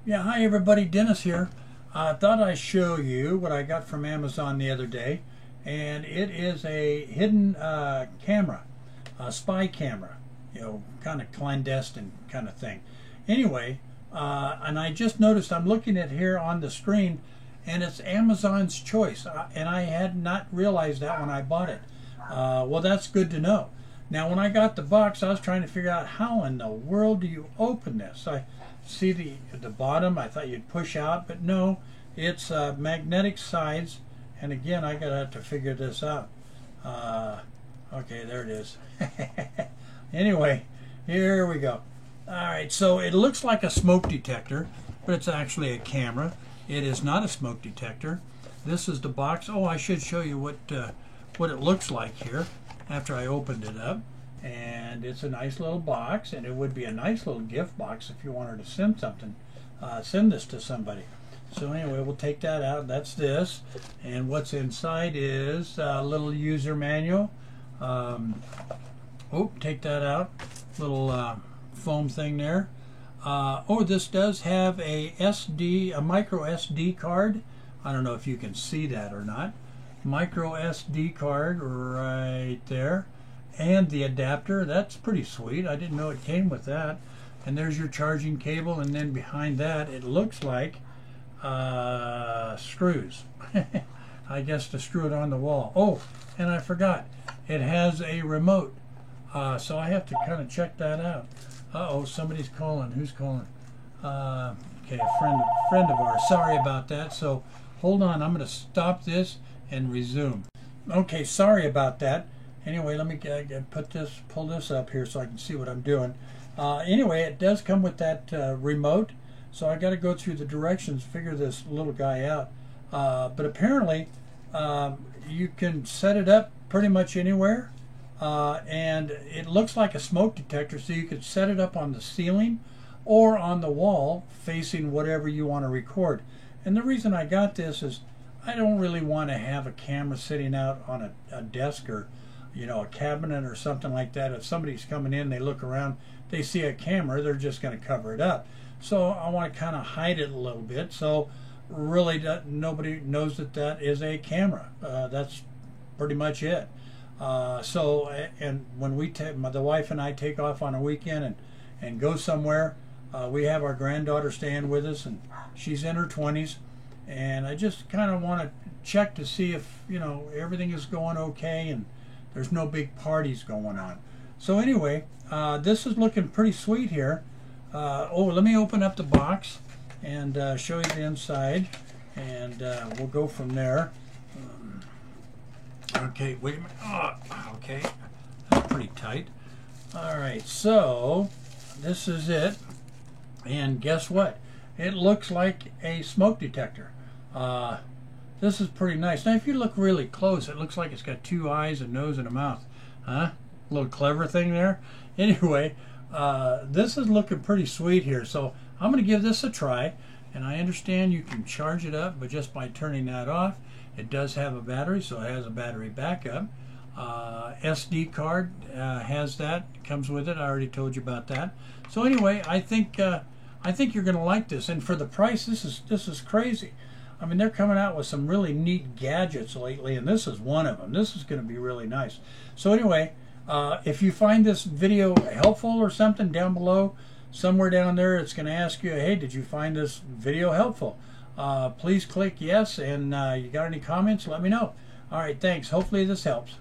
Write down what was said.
Yeah, hi everybody, Dennis here. I thought I'd show you what I got from Amazon the other day, and it is a hidden camera, a spy camera, kind of clandestine kind of thing. Anyway, and I just noticed I'm looking at here on the screen, and it's Amazon's choice, and I had not realized that when I bought it. Well, that's good to know. Now, when I got the box, I was trying to figure out how in the world do you open this. I see the bottom. I thought you'd push out, but no, it's magnetic sides. And again, I gotta have to figure this out. Okay, there it is. Anyway, here we go. All right, so it looks like a smoke detector, but it's actually a camera. It is not a smoke detector. This is the box. Oh, I should show you what it looks like here after I opened it up. And it's a nice little box, and it would be a nice little gift box if you wanted to send something, send this to somebody. So anyway, we'll take that out. That's this, and what's inside is a little user manual. Take that out. Little foam thing there. This does have a micro SD card. I don't know if you can see that or not. Micro SD card right there. And the adapter. That's pretty sweet. I didn't know it came with that. And there's your charging cable, and then behind that it looks like screws. I guess to screw it on the wall. Oh, and I forgot, it has a remote, so I have to kind of check that out. Somebody's calling. Who's calling? Okay, a friend of ours. Sorry about that. So hold on, I'm going to stop this and resume. Okay, sorry about that. Anyway, let me pull this up here so I can see what I'm doing. Anyway, it does come with that remote, so I got to go through the directions, figure this little guy out. But apparently, you can set it up pretty much anywhere, and it looks like a smoke detector, so you could set it up on the ceiling or on the wall facing whatever you want to record. And the reason I got this is I don't really want to have a camera sitting out on a desk or a cabinet or something like that. If somebody's coming in, they look around, they see a camera, they're just going to cover it up. So I want to kind of hide it a little bit, so really nobody knows that is a camera. That's pretty much it. And when the wife and I take off on a weekend and go somewhere, we have our granddaughter staying with us, and she's in her 20s, and I just kind of want to check to see if everything is going okay and there's no big parties going on. So anyway, this is looking pretty sweet here. Let me open up the box and show you the inside, and we'll go from there. Okay, wait a minute. Okay, that's pretty tight. All right, so this is it, and guess what? It looks like a smoke detector. This is pretty nice. Now, if you look really close, it looks like it's got two eyes, a nose, and a mouth. Huh? A little clever thing there. Anyway, this is looking pretty sweet here. So I'm going to give this a try. And I understand you can charge it up, but just by turning that off. It does have a battery, so it has a battery backup. SD card has that. It comes with it. I already told you about that. So anyway, I think you're going to like this. And for the price, this is crazy. I mean, they're coming out with some really neat gadgets lately, and this is one of them. This is going to be really nice. So anyway, if you find this video helpful or something, down below, somewhere down there, it's going to ask you, hey, did you find this video helpful? Please click yes, and you got any comments, let me know. All right, thanks. Hopefully this helps.